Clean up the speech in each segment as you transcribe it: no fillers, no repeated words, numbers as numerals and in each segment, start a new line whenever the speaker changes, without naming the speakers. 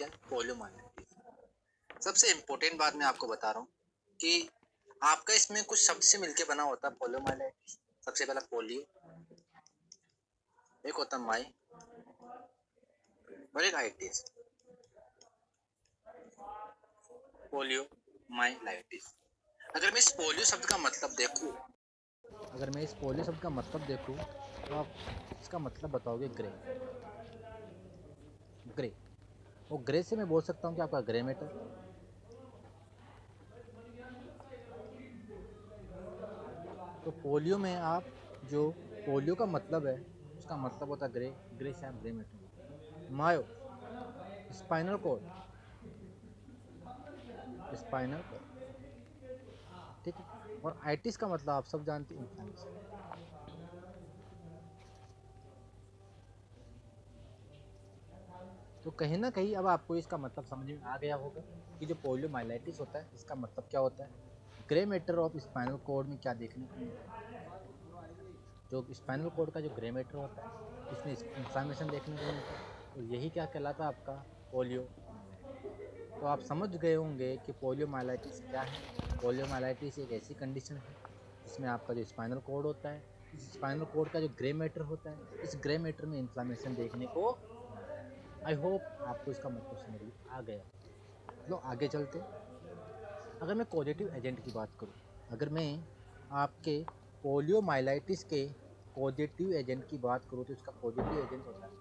क्या है? पोलियोमाइलाइटिस। सबसे इम्पोर्टेंट बात मैं आपको बता रहा हूँ कि आपका इसमें कुछ शब्द से मिलके बना होता है पोलियोमाइलाइटिस। सबसे पहला पोलियो, एक होता है माई और एक आइटिस। Polio myelitis. अगर मैं इस पोलियो शब्द का मतलब देखूं अगर मैं इस पोलियो शब्द का मतलब देखूं तो आप इसका मतलब बताओगे ग्रे। ग्रे, वो ग्रे से मैं बोल सकता हूँ कि आपका ग्रे मैटर। तो पोलियो में आप जो पोलियो का मतलब है उसका मतलब होता है ग्रे। ग्रे से आप ग्रे मैटर। मायो, स्पाइनल कोड, स्पाइनल कोड, ठीक है। और आइटिस का मतलब आप सब जानते हैं, इन्फ्लेमेशन। तो कहीं ना कहीं अब आपको इसका मतलब समझ में आ गया होगा कि जो पोलियोमाइलाइटिस होता है इसका मतलब क्या होता है। Grey matter of spinal cord में क्या देखने को मिलता है? जो स्पाइनल कोड का जो ग्रे मैटर होता है इसमें इन्फ्लामेशन देखने को मिलता है, और यही क्या कहलाता है आपका पोलियोमाइलाइटिस। तो आप समझ गए होंगे कि पोलियोमाइलाइटिस क्या है। पोलियोमाइलाइटिस एक ऐसी कंडीशन है जिसमें आपका जो स्पाइनल कोड होता है, इस स्पाइनल कोड का जो ग्रे मैटर होता है, इस ग्रे मैटर में इन्फ्लामेशन देखने को मिलता है। आई होप आपको इसका मतलब समझ में आ गया। चलो आगे चलते। अगर मैं पॉजिटिव एजेंट की बात करूं, अगर मैं आपके पोलियोमाइलाइटिस के पॉजिटिव एजेंट की बात करूं तो इसका पॉजिटिव एजेंट होता है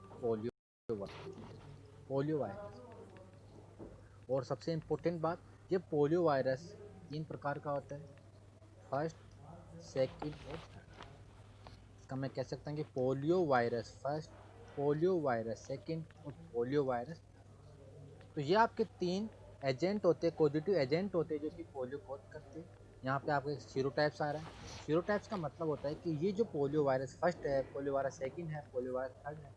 पोलियो वायरस। और सबसे इम्पोर्टेंट बात, ये पोलियो वायरस 3 प्रकार का होता है, फर्स्ट, सेकंड और थर्ड। इसका मैं कह सकता हूँ कि polio virus first, polio virus second और पोलियो वायरस थर्ड। तो ये आपके 3 एजेंट होते हैं, पॉजिटिव एजेंट होते हैं जो कि पोलियो कोज करते हैं। यहाँ पे आपको सीरोटाइप्स आ रहा है। सीरोटाइप्स का मतलब होता है कि ये जो पोलियो वायरस फर्स्ट है, पोलियो वायरस सेकंड है, पोलियो वायरस थर्ड है,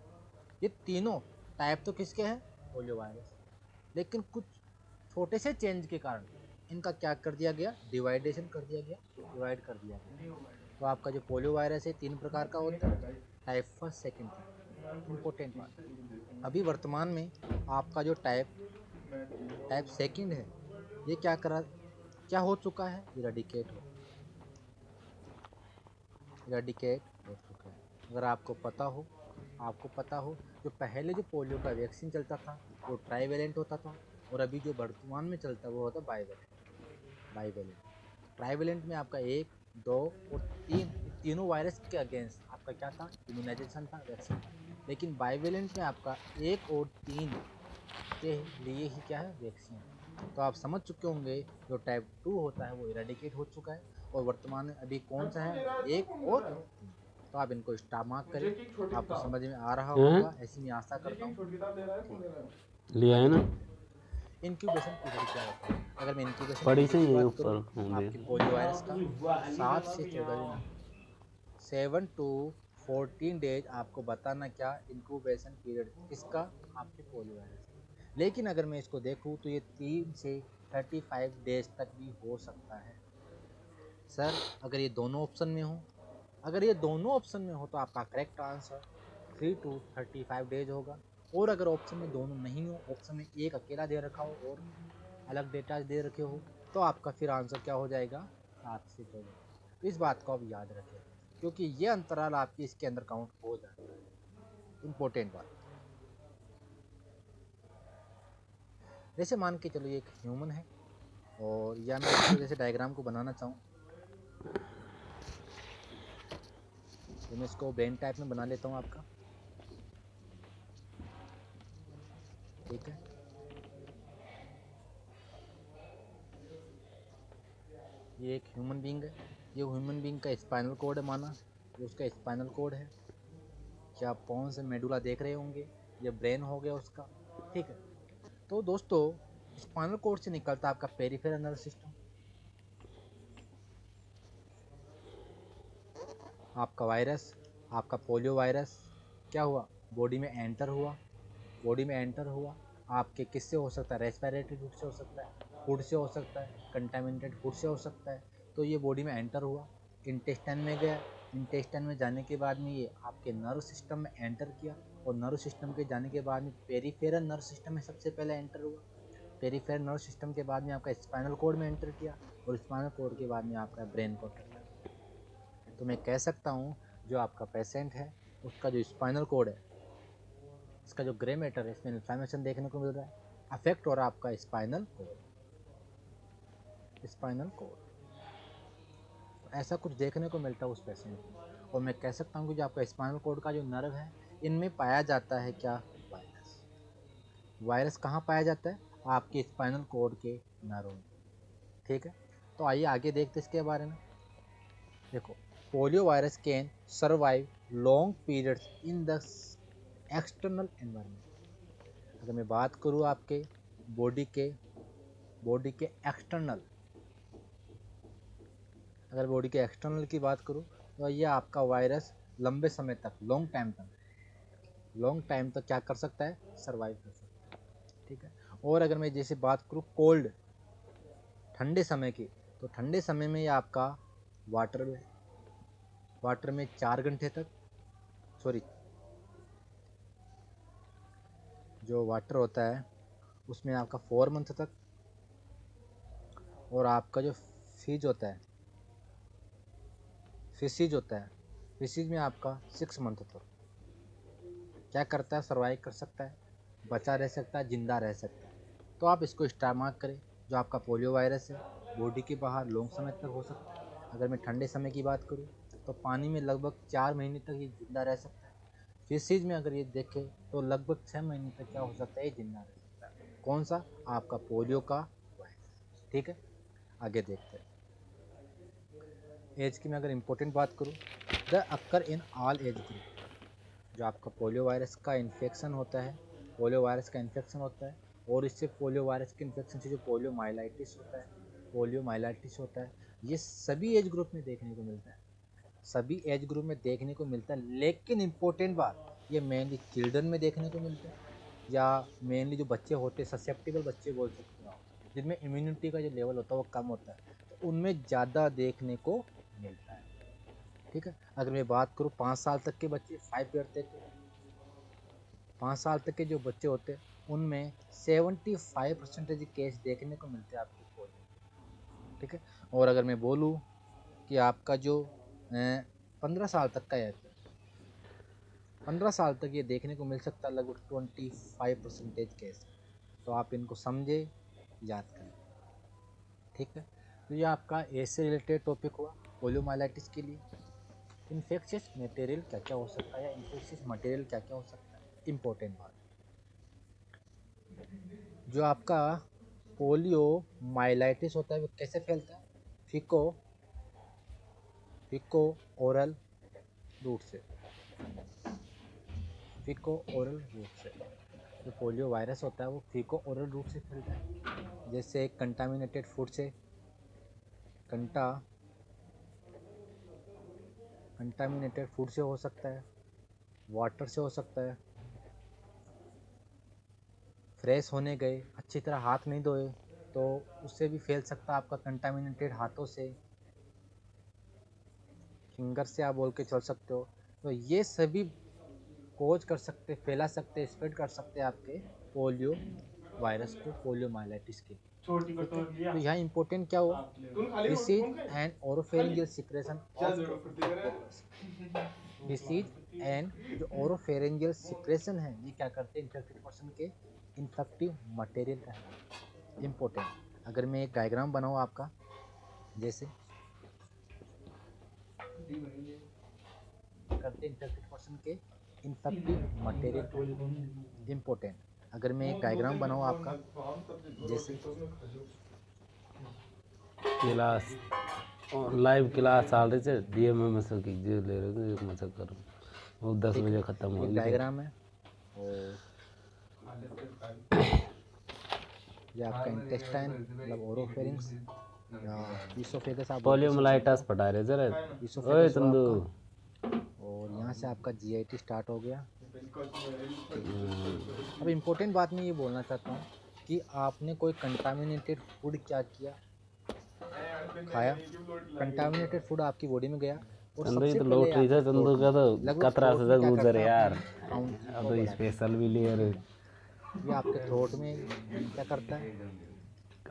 ये तीनों टाइप तो किसके हैं? Polio virus. लेकिन कुछ छोटे से चेंज के कारण इनका क्या कर दिया गया? डिवाइडेशन कर दिया गया, डिवाइड कर दिया गया। तो आपका जो पोलियो वायरस है 3 प्रकार का होता है, type first, second, third. Important बात, अभी वर्तमान में आपका जो टाइप सेकंड है ये क्या हो चुका है? इरेडिकेट हो चुका है। अगर आपको पता हो जो पहले जो पोलियो का वैक्सीन चलता था वो ट्राईवेलेंट होता था, और अभी जो वर्तमान में चलता है वो होता है बाईवेलेंट। ट्राईवेलेंट में आपका 1, 2 और 3, तीनों वायरस के अगेंस्ट आपका क्या था? इम्यूनाइजेशन था, वैक्सीन था। लेकिन बाईवेलेंट में आपका 1 और 3 के लिए ही क्या है? वैक्सीन है। तो आप समझ चुके होंगे जो टाइप 2 होता है वो इरेडिकेट हो चुका है, और वर्तमान में अभी कौन सा है? 1 और 3। तो आप इनको स्टार मार्क करें। आपको समझ में आ रहा
हैं?
होगा, ऐसी मैं आशा करता हूँ। ठीक,
लिया है
आगे
ना?
चलते हैं। इंक्यूबेशन पीरियड क्या होता है? अगर मैं इंक्यूबेशन
पड़ी से
पीरियड की
ही है
बात करूँ
ऊपर होंगे।
आपके पोलियो वायरस का, 7 से 14 दिन आता है। 7 to 14 डेज आपको बताना क्या इंक्यूबेशन पीरियड किसका? आपके पोलियो वायरस का। लेकिन अगर मैं इसको देखूं तो ये 3 से 35 डेज तक भी हो सकता है। सर अगर ये दोनों ऑप्शन में हो, अगर ये दोनों ऑप्शन में हो तो आपका करेक्ट आंसर 3 to 35 डेज होगा। और अगर ऑप्शन में दोनों नहीं हो, ऑप्शन में एक अकेला दे रखा हो और अलग डेटा दे रखे हो, तो आपका फिर आंसर क्या हो जाएगा? 7 से 14। तो इस बात को आप याद रखें, क्योंकि ये अंतराल आपके इसके अंदर काउंट हो जाता है। इम्पोर्टेंट बात, जैसे मान के चलो ये एक ह्यूमन है, और या मैं इसको जैसे डायग्राम को बनाना चाहूँ तो मैं इसको ब्रेन टाइप में बना लेता हूँ आपका, ठीक है। ये एक ह्यूमन बींग है, ये ह्यूमन बींग का स्पाइनल कोड है, माना ये उसका स्पाइनल कोड है। क्या आप कौन से मेडुला देख रहे होंगे? ये ब्रेन हो गया उसका, ठीक है। तो दोस्तों स्पाइनल कोड से निकलता है आपका पेरिफेरल नर्व सिस्टम। आपका वायरस, आपका पोलियो वायरस क्या हुआ? बॉडी में एंटर हुआ, बॉडी में एंटर हुआ। आपके किससे हो सकता है? रेस्पिरेटरी रूट से हो सकता है, फूड से हो सकता है, कंटामिनेटेड फूड से हो सकता है। तो ये बॉडी में एंटर हुआ, इंटेस्टाइन में गया, इंटेस्टाइन में जाने के बाद में ये आपके नर्व सिस्टम में एंटर किया, और नर्व सिस्टम के जाने के बाद में पेरिफेरल नर्व सिस्टम में सबसे पहले एंटर हुआ। पेरिफेरल नर्व सिस्टम के बाद में आपका स्पाइनल कॉर्ड में एंटर किया और स्पाइनल कॉर्ड के बाद में आपका ब्रेन को एंटर किया। तो मैं कह सकता हूँ जो आपका पेशेंट है उसका जो स्पाइनल कॉर्ड है, इसका जो ग्रे मैटर है, इसमें इन्फ्लेमेशन देखने को मिल रहा है, अफेक्ट हो रहा है आपका स्पाइनल कॉर्ड। ऐसा कुछ देखने को मिलता है उस पेशेंट में। और मैं कह सकता हूँ कि जो आपका स्पाइनल कॉर्ड का जो नर्व है, इनमें पाया जाता है क्या? वायरस। वायरस कहाँ पाया जाता है? आपके स्पाइनल कॉर्ड के नर्व में। ठीक है, तो आइए आगे देखते इसके बारे में। देखो, polio virus can survive long periods in the external environment. अगर मैं बात करूँ आपके बॉडी के एक्सटर्नल, अगर बॉडी के एक्सटर्नल की बात करूँ तो ये आपका वायरस लंबे समय तक, लॉन्ग टाइम तक क्या कर सकता है? सर्वाइव कर सकता है। ठीक है, और अगर मैं जैसे बात करूँ कोल्ड, ठंडे समय की, तो ठंडे समय में ये आपका वाटर में 4 घंटे तक, सॉरी, जो वाटर होता है उसमें आपका 4 मंथ तक, और आपका जो फिज होता है, फिशीज में आपका 6 मंथ तक क्या करता है? सर्वाइव कर सकता है, बचा रह सकता है, जिंदा रह सकता है। तो आप इसको इस्तेमाल करें। जो आपका पोलियो वायरस है बॉडी के बाहर लॉन्ग समय तक हो सकता है। अगर मैं ठंडे समय की बात करूं तो पानी में लगभग 4 महीने तक ये जिंदा रह सकता है। फिशीज में अगर ये देखें तो लगभग 6 महीने तक क्या हो सकता है? ये जिंदा रह सकता है। कौन सा? आपका पोलियो का वायरस। ठीक है, आगे देखते हैं। एज की मैं अगर इम्पोर्टेंट बात करूँ, the occur in all age group. जो आपका पोलियो वायरस का इन्फेक्शन होता है, और इससे पोलियो वायरस के इन्फेक्शन से जो पोलियो माइलाइटिस होता है, ये सभी एज ग्रुप में देखने को मिलता है। लेकिन इम्पोर्टेंट बात, ये मेनली चिल्ड्रन में देखने को मिलता है, या मेनली जो बच्चे होते हैं, ससेप्टेबल बच्चे बोल सकते हो आप, जिनमें इम्यूनिटी का जो लेवल होता है वो कम होता है, तो उनमें ज़्यादा देखने को मिलता है। ठीक है, अगर मैं बात करूँ 5 साल तक के बच्चे, 5 ईयर तक, 5 साल तक के जो बच्चे होते हैं उनमें 75% केस देखने को मिलते हैं आपको पोलियो। ठीक है, और अगर मैं बोलूँ कि आपका जो 15 साल तक का है, 15 साल तक ये देखने को मिल सकता है लगभग 25% केस। तो आप इनको समझे, याद करें। ठीक है, तो ये आपका एज से रिलेटेड टॉपिक हुआ पोलियोमाइलाइटिस के लिए। इन्फेक्शियस मटेरियल क्या क्या हो सकता है, या इन्फेक्शियस मटेरियल क्या क्या हो सकता है, इम्पोर्टेंट बात। जो आपका पोलियो माइलाइटिस होता है वो कैसे फैलता है? फिको ओरल रूट से। जो पोलियो वायरस होता है वो फिको ओरल रूट से फैलता है। जैसे कंटामिनेटेड फूड से, हो सकता है, वाटर से हो सकता है, फ्रेश होने गए, अच्छी तरह हाथ नहीं धोए तो उससे भी फैल सकता है आपका कंटामिनेटेड हाथों से, फिंगर से आप बोल के चल सकते हो। तो ये सभी कोज कर सकते, फैला सकते, स्प्रेड कर सकते हैं आपके पोलियो वायरस को, पोलियो माइलाइटिस के। ठीक है, तो यहाँ इम्पोर्टेंट क्या हुआ? Disease and oropharyngeal secretion of infected person. Disease and जो ओरोफेरिंजियल सिक्रेशन है ये क्या करते हैं? इन्फेक्टेड पर्सन के इन्फेक्टिव मटेरियल का है। इम्पोर्टेंट, अगर मैं एक डायग्राम बनाऊँ आपका, जैसे करते इन्फेक्टेड पर्सन के इन्फेक्टिव मटेरियल। इम्पोर्टेंट, अगर मैं एक डायग्राम बनाऊँ आपका, जैसे
क्लास लाइव क्लास चल रही है डीएमएमएस की, जो ले रहे हैं मजा कर, वो 10 बजे खत्म
एक
होगी।
डायग्राम है और ये आपका इंटेस्टाइन मतलब ओरोफेरिंक्स या ईसोफेगस आप बोल के चल सकते
पोलियोमाइलाइटिस
हो।
पटा रहे जरा। ओए
ईसोफेगस हुआ
तंदू,
आपका, और यहाँ से आपका जीआईटी स्टार्ट हो गया। अब इम्पोर्टेंट बात मैं ये बोलना चाहता हूँ कि आपने कोई कंटामिनेटेड फूड क्या किया, खाया, कंटामिनेटेड फूड आपकी बॉडी में गया, और
चंदू ये
सबसे
तो
पहले
लॉटरी था,
आपके
चंदू
throat
का तो
में, लगभग
कतरा
throat
से
में
तक
क्या
गुजर
करता है
यार।
अपने काउंट
अब
को
तो
बढ़ाता
स्पेशल भी लियर
है। ये आपके थ्रोट में क्या करता है,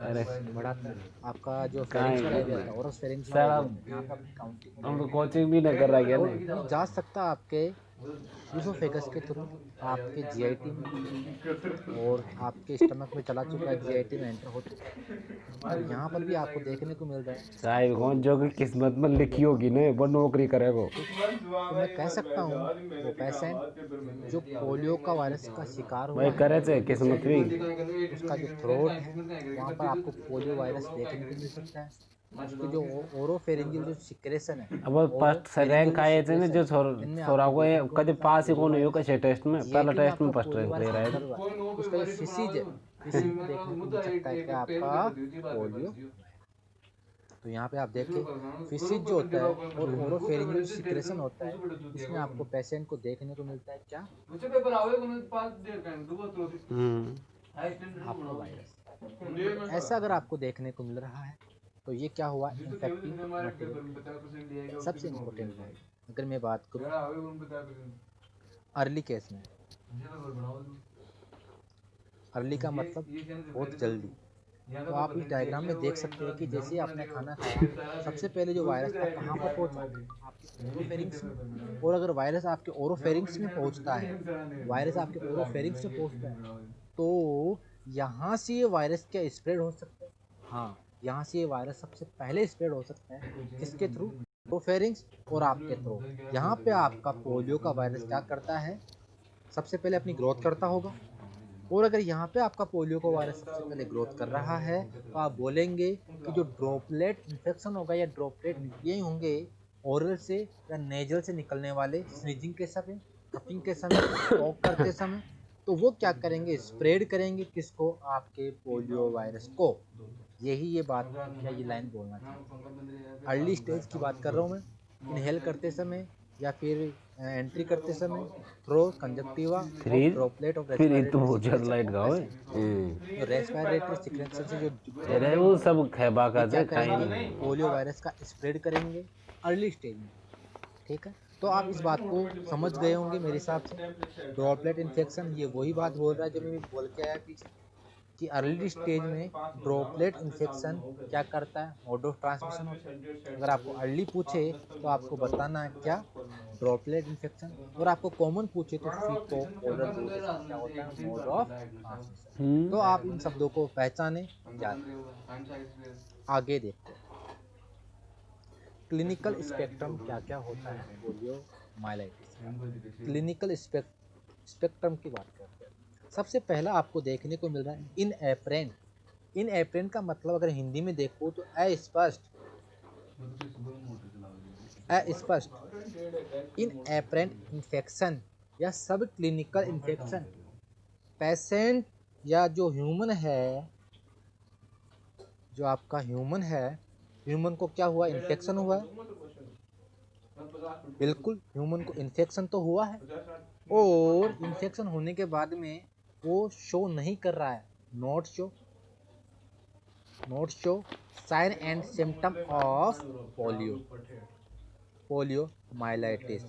अरे
बढ़ाता है। आपका जो
कहाँ
फेरिंग्स वाला
है
एरिया होता है, ओरस फेरिंग्स वाला
साला,
एरिया होता है, यहाँ पे अपनी काउंटिंग को
हम तो
बढ़ाता
कोचिंग भी नहीं कर रहा क्या
है। और
नहीं।
ये जा सकता है आपके यूसोफेगस के थ्रू, आपके जीआईटी में, और आपके स्टमक में चला चुका है, जीआईटी में एंटर हो चुका है। तो यहाँ पर भी आपको देखने को मिल रहा है कि
साहिब कौन
पोलियो
जो कि
वायरस,
किस्मत में लिखी होगी ना वो नौकरी करेगो।
ठीक है। तो मैं कह सकता हूँ वो पेशेंट जो पोलियो का वायरस का शिकार
भाई
हुआ है,
करे थे किस्मत भी।
उसका जो थ्रोट है वहाँ पर आपको पोलियो वायरस देखने को मिल सकता है। उसकी जो ओरोफेरिंजियल जो सिक्रेशन है,
अब वो फर्स्ट से
ओरोफेरिंजियल
रैंक
जो
आए थे ना
सिक्रेशन
जो
है, इनमें
छोरा
आपको
को ये
देखने को
कभी
मिलता है
पास ही
पोलियो
कौन हुई
वायरस।
कैसे टेस्ट में, पहला
जीआईटी में
टेस्ट
आपका
में फर्स्ट
पोलियो
रैंक ले
वायरस
रहा
एंटर
है।
हुआ है, उसका जो फिसीज है, फिसीज में देखने को मिल सकता है कि आपका पोलियो। तो यहाँ पे आप देखें फिसीज जो होता है और ओरोफेरिंजियल सिक्रेशन होता है, इसमें आपको पेशेंट को देखने को मिलता है क्या, आपका वायरस। तो ऐसा अगर आपको देखने को मिल रहा है तो ये क्या हुआ, इन्फेक्टिंग मटेरियल। सबसे इम्पोर्टेंट बात अगर मैं बात करूँ अर्ली केस में, अर्ली का मतलब बहुत जल्दी। तो आप इस डायग्राम में देख सकते हैं कि जैसे ही आपने खाना खाया, सबसे पहले जो वायरस था कहाँ पर पहुंचा, आपके ओरोफेरिंग्स में। और अगर वायरस आपके ओरोफेरिंग्स में पहुंचता है, वायरस आपके ओरोफेरिंग्स में पहुंचता है, तो यहाँ से ये वायरस क्या स्प्रेड हो सकता है। हाँ, यहाँ से ये वायरस सबसे पहले स्प्रेड हो सकता है, किसके थ्रू, ओरोफेरिंग्स और आपके थ्रू। यहाँ पे आपका पोलियो का वायरस क्या करता है, सबसे पहले अपनी ग्रोथ करता होगा। और अगर यहाँ पे आपका पोलियो का वायरस सबसे पहले ग्रोथ कर रहा है, तो आप बोलेंगे कि जो ड्रॉपलेट इन्फेक्शन होगा या ड्रॉपलेट निकले होंगे ओरल से या नेजल से निकलने वाले, स्नीजिंग के समय, कफिंग के समय, टॉक करते समय, तो वो क्या करेंगे, स्प्रेड करेंगे किसको, आपके पोलियो वायरस को। यही ये बात या ये लाइन बोलना चाहिए। अर्ली स्टेज की बात कर रहा हूँ मैं, इनहेल करते समय या फिर एंट्री करते समय, थ्रो कंजक्टिवा ऑफ
फिर
ड्रॉपलेट ऑफ
फिर ये तो
रेस्पिरेटरी
बहुत ज्यादा
सिक्रेशन
लाइट
ऑफ
गाओ है।
पेशेंट। जो रेस्पिरेटरी सिक्रेशन से जो
अरे
ड्रॉपलेट
वो
होते
सब
हैं,
खेबा
ये
का
क्या
से खाई
करेंगे,
नहीं।
पोलियो वायरस का स्प्रेड करेंगे अर्ली स्टेज में। ठीक है, तो आप इस बात को समझ गए होंगे मेरे हिसाब से। ड्रॉपलेट इन्फेक्शन ये वही बात बोल रहा है जो मैं बोल के आया पीछे, कि अर्ली स्टेज में ड्रॉपलेट इन्फेक्शन क्या करता है, मोड ऑफ ट्रांसमिशन होता है। अगर आपको अर्ली पूछे तो आपको बताना है क्या, ड्रॉपलेट इन्फेक्शन। और आपको कॉमन पूछे तो फीको ओरल रूट से क्या होता है, मोड ऑफ ट्रांसमिशन। तो आप इन शब्दों को पहचाने, याद रखें। आगे देखते हैं क्लिनिकल स्पेक्ट्रम क्या क्या होता है पोलियो माइलाइटिस का। क्लिनिकल स्पेक्ट्रम की बात करते हैं। सबसे पहला आपको देखने को मिल रहा है इन एपरेंट। इन एपरेंट का मतलब अगर हिंदी में देखो तो अस्पष्ट, अस्पष्ट इन एपरेंट इन्फेक्शन या सब क्लिनिकल इन्फेक्शन। पेशेंट या जो ह्यूमन है, जो आपका ह्यूमन है, ह्यूमन को क्या हुआ, इन्फेक्शन हुआ है। बिल्कुल, ह्यूमन को इन्फेक्शन तो हुआ है, और इन्फेक्शन होने के बाद में वो शो नहीं कर रहा है, not show, sign and symptom of poliomyelitis.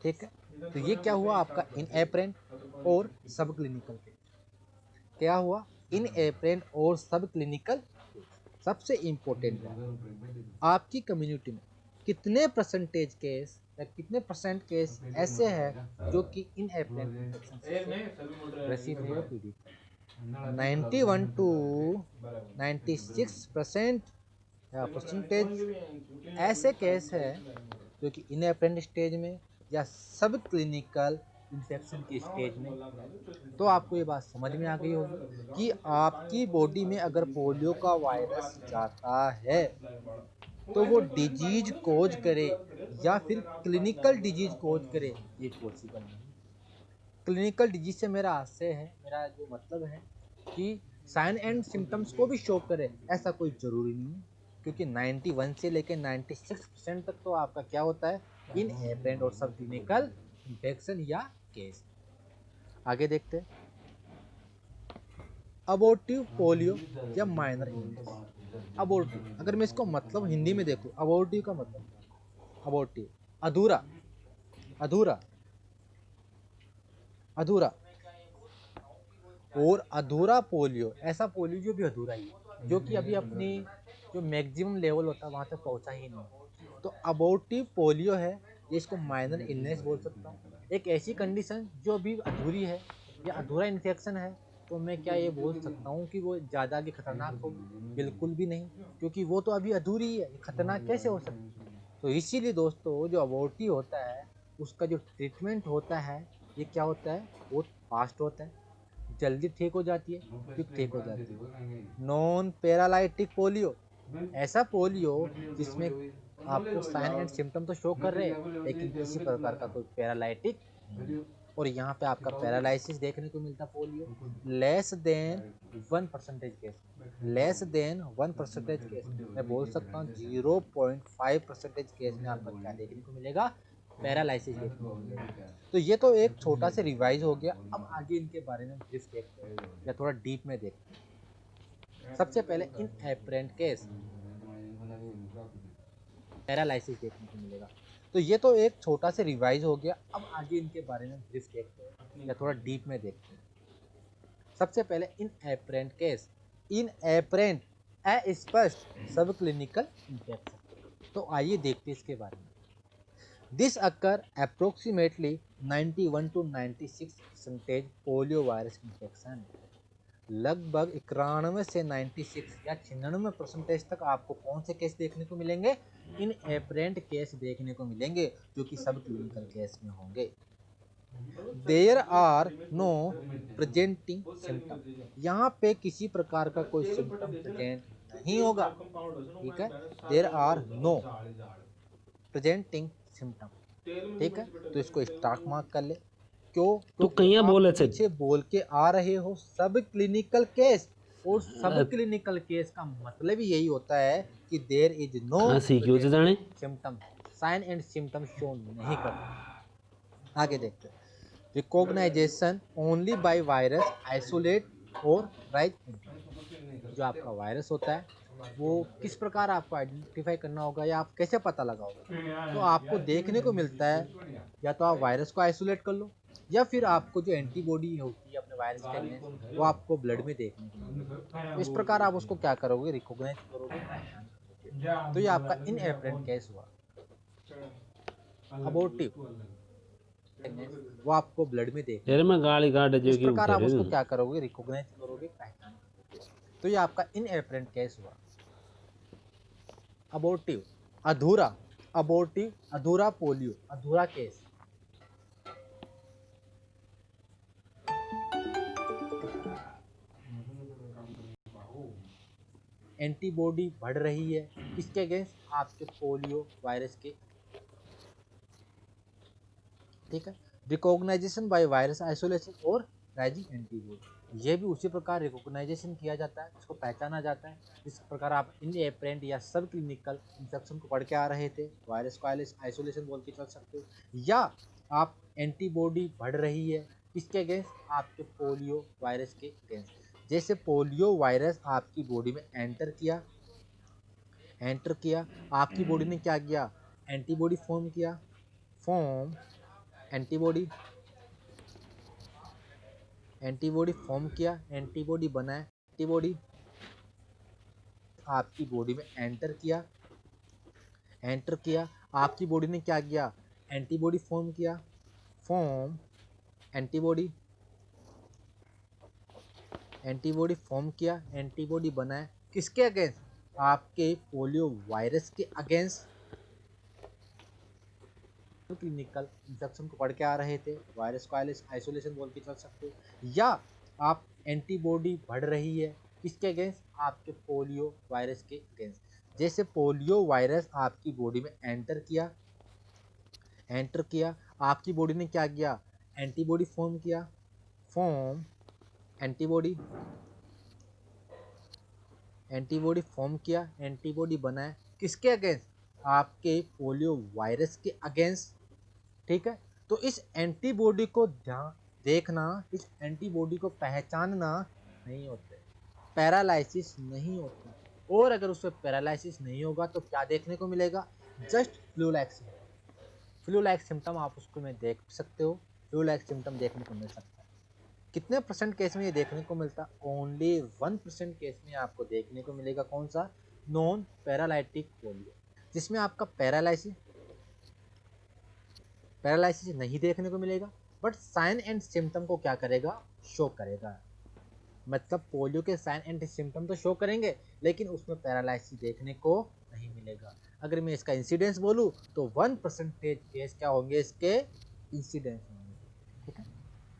ठीक है, तो ये क्या हुआ आपका इन एपरेंट और सब क्लिनिकल केस। क्या हुआ, इन एपरेंट और सब क्लिनिकल। सबसे इंपॉर्टेंट बात, आपकी कम्युनिटी में कितने परसेंटेज केस या कितने परसेंट केस ऐसे हैं जो कि इन एपरेंट इन्फेक्शन से ग्रसित हुए, पीड़ित है। 91 to 96% या परसेंटेज ऐसे केस है जो कि इन एपरेंट स्टेज में या सब क्लिनिकल इन्फेक्शन की स्टेज में। तो आपको ये बात समझ में आ गई होगी कि आपकी बॉडी में अगर पोलियो का वायरस जाता है तो वो डिजीज कोज करे या फिर क्लिनिकल डिजीज कोज करे, ये पॉसिबल नहीं। क्लिनिकल डिजीज से मेरा आशय है, मेरा जो मतलब है कि साइन एंड सिम्टम्स को भी शो करे, ऐसा कोई ज़रूरी नहीं है। क्योंकि 91 से लेकर 96% तक तो आपका क्या होता है, इन एपरेंट और सब क्लिनिकल इन्फेक्शन या केस। आगे देखते हैं अबॉर्टिव पोलियो या माइनर इलनेस। अबॉर्टिव, अगर मैं इसको मतलब हिंदी में देखूँ, अबॉर्टिव का मतलब, अबॉर्टिव अधूरा, अधूरा, अधूरा। और अधूरा पोलियो, ऐसा पोलियो जो भी अधूरा ही है, जो कि अभी अपनी जो मैक्सिमम लेवल होता है वहाँ तक पहुँचा ही नहीं। तो अबॉर्टिव पोलियो है, ये इसको माइनर इलनेस बोल सकता हूँ। एक ऐसी कंडीशन जो अभी अधूरी है या अधूरा इन्फेक्शन है, तो मैं क्या ये बोल सकता हूँ कि वो ज़्यादा आगे खतरनाक होगी? बिल्कुल भी नहीं, क्योंकि वो तो अभी अधूरी है, खतरनाक कैसे हो सकती है? तो इसीलिए दोस्तों, जो अबॉर्टिव होता है उसका जो ट्रीटमेंट होता है, ये क्या होता है, बहुत फास्ट होता है, जल्दी ठीक हो जाती है, क्विक ठीक हो जाती है। नॉन पैरालाइटिक पोलियो, ऐसा पोलियो जिसमें आपको साइन एंड सिम्टम तो शो कर रहे हैं, लेकिन किसी प्रकार का कोई पैरालाइटिक नहीं। और यहाँ पे आपका पैरालिसिस देखने को मिलता polio less than 1% case, less than 1% case, मैं बोल सकता हूँ 0.5% केस में आपका क्या देखने को मिलेगा, पैरालिसिस देखने को मिलेगा। तो ये तो एक छोटा सा रिवाइज हो गया। अब आगे इनके बारे में ब्रीफ देखते हैं या थोड़ा डीप में देखते हैं। सबसे पहले इन एपरेंट केस पैरालिसिस देखने को मिलेगा। तो ये तो एक छोटा सा रिवाइज हो गया। अब आगे इनके बारे में ब्रीफ देखते हैं या थोड़ा डीप में देखते हैं। सबसे पहले इन एपरेंट केस, इन एपरेंट अस्पष्ट सब क्लिनिकल इंफेक्शन। तो आइए देखते हैं इसके बारे में। This occur approximately 91 to 96% polio virus infection. लगभग 91 से 96 या 96% तक आपको कौन से केस देखने को मिलेंगे, इन एपरेंट केस देखने को मिलेंगे, जो कि सब क्लिनिकल केस में होंगे। There are no presenting symptom, यहाँ पे किसी प्रकार का कोई सिम्टम प्रेजेंट नहीं होगा, ठीक है। There are no presenting symptom, ठीक है। तो इसको स्टार्ट मार्क कर ले। क्यों?
तो
क्योंकि
कहीं
आप
बोले थे
पीछे बोल के आ रहे हो सब क्लिनिकल केस, और सब क्लिनिकल केस का मतलब यही होता है कि देयर इज नो
हंसी क्यों से जाने
symptom, sign and symptom show नहीं करते। आगे देखते हैं। Recognisation only by virus isolate और राइज एंटीबॉडी। जो आपका वायरस होता है वो किस प्रकार आपको आइडेंटिफाई करना होगा या आप कैसे पता लगाओगे, तो आपको देखने को मिलता है, या तो आप वायरस को आइसोलेट कर लो, या फिर आपको जो एंटीबॉडी होती है अपने वायरस के अगेंस्ट, वो आपको ब्लड में देखने को मिलेगी। तो इस प्रकार आप उसको क्या करोगे, रिकॉग्नाइज करोगे, पहचान करोगे। तो ये आपका इन एपरेंट केस हुआ। अबॉर्टिव, वो आपको ब्लड में देखने
यार मैं गाड़ी काट जो
इस
कि
प्रकार आप
उठे
उसको क्या करोगे, रिकॉग्नाइज करोगे, पहचान करोगे। तो ये आपका इन एपरेंट केस हुआ। अबॉर्टिव अधूरा, अबॉर्टिव अधूरा पोलियो, अधूरा केस। एंटीबॉडी बढ़ रही है किसके अगेंस्ट, आपके पोलियो वायरस के, ठीक है। रिकॉग्नाइजेशन बाय वायरस आइसोलेशन और राइजिंग एंटीबॉडी, ये भी उसी प्रकार रिकॉग्नाइजेशन किया जाता है, इसको पहचाना जाता है जिस प्रकार आप इन एपरेंट या सब क्लिनिकल इंफेक्शन को पढ़ के आ रहे थे, वायरस को आइसोलेशन बोल के चल सकते हो, या आप एंटीबॉडी बढ़ रही है किसके अगेंस्ट, आपके पोलियो वायरस के अगेंस्ट। जैसे पोलियो वायरस आपकी बॉडी में एंटर किया, आपकी बॉडी ने क्या किया, एंटीबॉडी फॉर्म किया, फॉर्म एंटीबॉडी, एंटीबॉडी फॉर्म किया, एंटीबॉडी बनाया, एंटीबॉडी आपकी बॉडी में एंटर किया, आपकी बॉडी ने क्या किया, एंटीबॉडी फॉर्म किया, फॉर्म एंटीबॉडी, एंटीबॉडी फॉर्म किया, एंटीबॉडी बनाया किसके अगेंस्ट, आपके पोलियो वायरस के अगेंस्ट। क्लिनिकल इंफेक्शन को पढ़ के आ रहे थे, वायरस को आइसोलेशन बोल के चल सकते हो, या आप एंटीबॉडी बढ़ रही है किसके अगेंस्ट, आपके पोलियो वायरस के अगेंस्ट। जैसे पोलियो वायरस आपकी बॉडी में एंटर किया, आपकी बॉडी ने क्या किया, एंटीबॉडी फॉर्म किया, फॉर्म एंटीबॉडी, एंटीबॉडी फॉर्म किया, एंटीबॉडी बनाया किसके अगेंस्ट, आपके पोलियो वायरस के अगेंस्ट, ठीक है। तो इस एंटीबॉडी को ध्यान देखना, इस एंटीबॉडी को पहचानना नहीं होते, पैरालाइसिस नहीं होता, और अगर उसमें पैरालिसिस नहीं होगा तो क्या देखने को मिलेगा, just flu like symptom. Flu like symptom आप उसको में देख सकते हो, फ्लू लाइक सिम्टम देखने को मिल सकता है। कितने परसेंट केस में ये देखने को मिलता, ओनली 1% केस में आपको देखने को मिलेगा। कौन सा, नॉन पैरालाइटिक पोलियो, जिसमें आपका पैरालाइसिस नहीं देखने को मिलेगा, बट साइन एंड सिम्टम को क्या करेगा, शो करेगा। मतलब पोलियो के साइन एंड सिम्टम तो शो करेंगे, लेकिन उसमें पैरालाइसिस देखने को नहीं मिलेगा। अगर मैं इसका इंसिडेंस बोलूँ तो 1% केस क्या होंगे, इसके इंसिडेंस होंगे। ठीक है।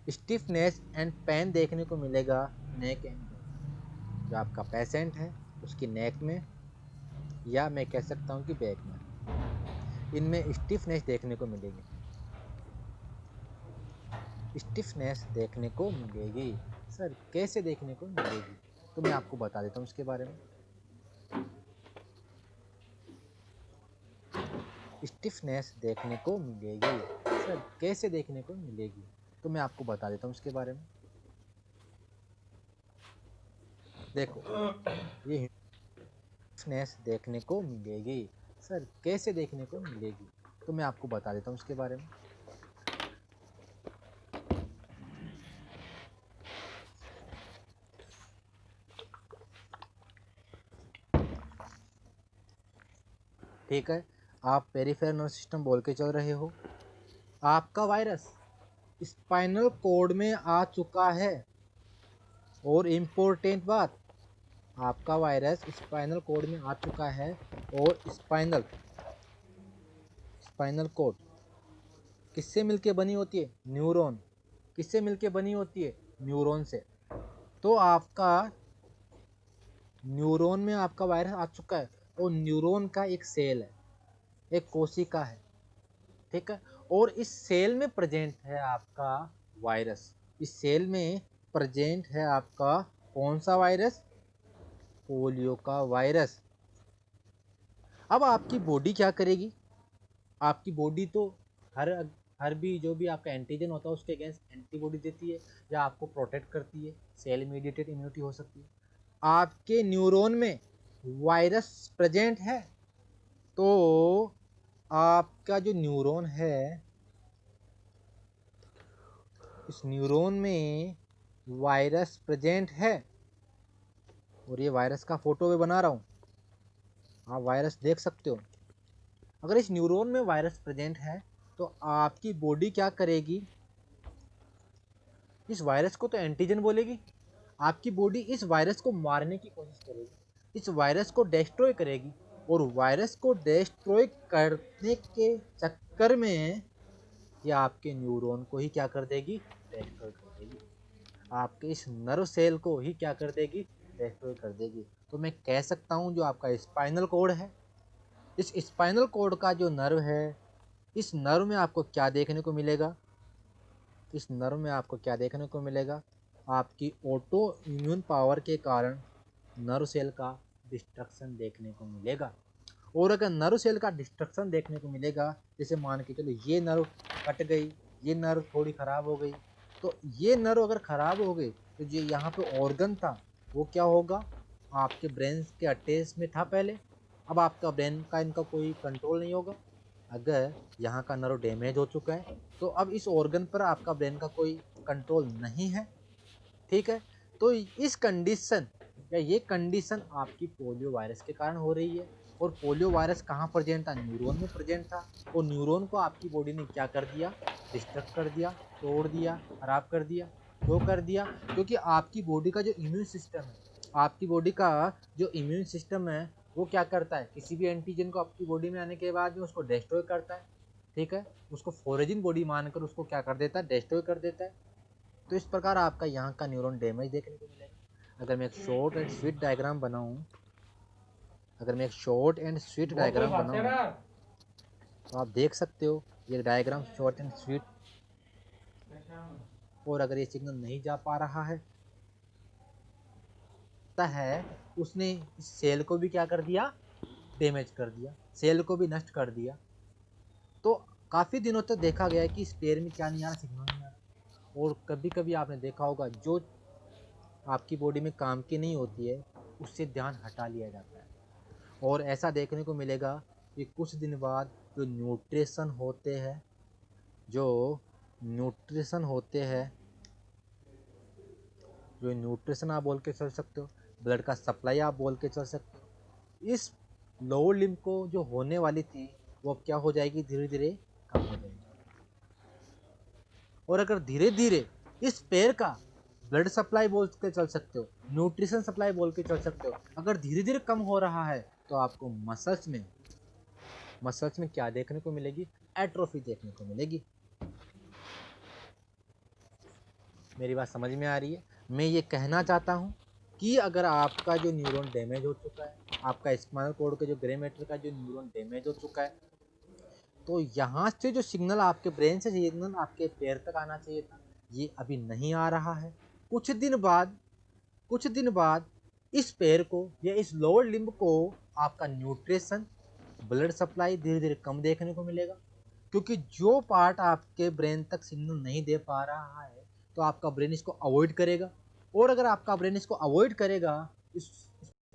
स्टिफनेस एंड पेन देखने को मिलेगा नेक एंड बैक, जो आपका पेशेंट है उसकी नेक में या मैं कह सकता हूँ कि बैक में, इनमें स्टिफनेस देखने को मिलेगी, स्टिफनेस देखने को मिलेगी। सर कैसे देखने को मिलेगी, तो मैं आपको बता देता हूँ इसके बारे में। स्टिफनेस देखने को मिलेगी, सर कैसे देखने को मिलेगी, तो मैं आपको बता देता हूँ इसके बारे में। देखो ये स्टिफनेस देखने को मिलेगी, सर कैसे देखने को मिलेगी, तो मैं आपको बता देता हूँ इसके बारे में। ठीक है, आप पेरिफेरल नर्वस सिस्टम बोल के चल रहे हो, आपका वायरस स्पाइनल कॉर्ड में आ चुका है। और इम्पोर्टेंट बात, आपका वायरस स्पाइनल कॉर्ड में आ चुका है, और स्पाइनल कॉर्ड किससे मिलके बनी होती है, न्यूरॉन। किससे मिलके बनी होती है, न्यूरॉन से। तो आपका न्यूरॉन में आपका वायरस आ चुका है, और न्यूरॉन का एक सेल है, एक कोशिका है। ठीक है, और इस सेल में प्रेजेंट है आपका वायरस। इस सेल में प्रेजेंट है आपका कौन सा वायरस, पोलियो का वायरस। अब आपकी बॉडी क्या करेगी, आपकी बॉडी तो हर हर भी जो भी आपका एंटीजन होता है उसके अगेंस्ट एंटीबॉडी देती है, या आपको प्रोटेक्ट करती है, सेल मीडिएटेड इम्यूनिटी हो सकती है। आपके न्यूरॉन में वायरस प्रेजेंट है, तो आपका जो न्यूरॉन है, इस न्यूरॉन में वायरस प्रेजेंट है, और ये वायरस का फोटो मैं बना रहा हूँ, आप वायरस देख सकते हो। अगर इस न्यूरॉन में वायरस प्रेजेंट है तो आपकी बॉडी क्या करेगी, इस वायरस को तो एंटीजन बोलेगी, आपकी बॉडी इस वायरस को मारने की कोशिश करेगी, इस वायरस को डिस्ट्रॉय करेगी, और वायरस को डिस्ट्रॉय करने के चक्कर में ये आपके न्यूरॉन को ही क्या कर देगी, डिस्ट्रॉय कर देगी। आपके इस नर्व सेल को ही क्या कर देगी, डिस्ट्रॉय कर देगी। तो मैं कह सकता हूँ जो आपका स्पाइनल कॉर्ड है, इस स्पाइनल कॉर्ड का जो नर्व है, इस नर्व में आपको क्या देखने को मिलेगा, इस नर्व में आपको क्या देखने को मिलेगा, आपकी ऑटो इम्यून पावर के कारण नर्व सेल का डिस्ट्रक्शन देखने को मिलेगा। और अगर नर्व सेल का डिस्ट्रक्शन देखने को मिलेगा, जैसे मान के चलो ये नर्व कट गई, ये नर्व थोड़ी ख़राब हो गई, तो ये नर्व अगर ख़राब हो गई तो जो यहाँ पे ऑर्गन था वो क्या होगा, आपके ब्रेन के अटैच में था पहले, अब आपका ब्रेन का इनका कोई कंट्रोल नहीं होगा। अगर यहाँ का नर्व डैमेज हो चुका है तो अब इस ऑर्गन पर आपका ब्रेन का कोई कंट्रोल नहीं है। ठीक है, तो इस कंडीशन या ये कंडीशन आपकी पोलियो वायरस के कारण हो रही है। और पोलियो वायरस कहाँ प्रेजेंट था, न्यूरॉन में प्रेजेंट था, और न्यूरॉन को आपकी बॉडी ने क्या कर दिया, डिस्ट्रक्ट कर दिया, तोड़ दिया, खराब कर दिया। क्यों कर दिया, क्योंकि आपकी बॉडी का जो इम्यून सिस्टम है, आपकी बॉडी का जो इम्यून सिस्टम है वो क्या करता है, किसी भी एंटीजन को आपकी बॉडी में आने के बाद में उसको डिस्ट्रॉय करता है। ठीक है, उसको फॉरेजिन बॉडी मानकर उसको क्या कर देता है, डिस्ट्रॉय कर देता है। तो इस प्रकार आपका यहाँ का न्यूरॉन डैमेज देखने को मिलेगा। अगर मैं एक शॉर्ट एंड स्वीट डायग्राम बनाऊँ, अगर मैं एक शॉर्ट एंड स्वीट डायग्राम बनाऊँ तो आप देख सकते हो ये डायग्राम शॉर्ट एंड स्वीट। और अगर ये सिग्नल नहीं जा पा रहा है उसने इस सेल को भी क्या कर दिया, डैमेज कर दिया, सेल को भी नष्ट कर दिया। तो काफ़ी दिनों तक देखा गया है कि इस पेड़ में क्या नहीं आ रहा, सिग्नल नहीं आ रहा। और कभी कभी आपने देखा होगा जो आपकी बॉडी में काम की नहीं होती है उससे ध्यान हटा लिया जाता है। और ऐसा देखने को मिलेगा कि कुछ दिन बाद जो न्यूट्रिशन आप बोल के चल सकते हो, ब्लड का सप्लाई आप बोल के चल सकते हो, इस लोअर लिम्ब को जो होने वाली थी वो अब क्या हो जाएगी, धीरे धीरे कम हो जाएगी। और अगर धीरे धीरे इस पैर का ब्लड सप्लाई बोल के चल सकते हो, न्यूट्रिशन सप्लाई बोल के चल सकते हो, अगर धीरे धीरे कम हो रहा है तो आपको मसल्स में क्या देखने को मिलेगी, एट्रोफी देखने को मिलेगी। मेरी बात समझ में आ रही है? मैं ये कहना चाहता हूँ कि अगर आपका जो न्यूरॉन डैमेज हो चुका है, आपका स्पाइनल कॉर्ड के जो ग्रे मैटर का जो न्यूरॉन डैमेज हो चुका है, तो यहाँ से जो सिग्नल आपके ब्रेन से सिग्नल आपके पैर तक आना चाहिए था, ये अभी नहीं आ रहा है। कुछ दिन बाद इस पैर को या इस लोअर लिम्ब को आपका न्यूट्रिशन, ब्लड सप्लाई धीरे धीरे कम देखने को मिलेगा, क्योंकि जो पार्ट आपके ब्रेन तक सिग्नल नहीं दे पा रहा है तो आपका ब्रेन इसको अवॉइड करेगा। और अगर आपका ब्रेन इसको अवॉइड करेगा, इस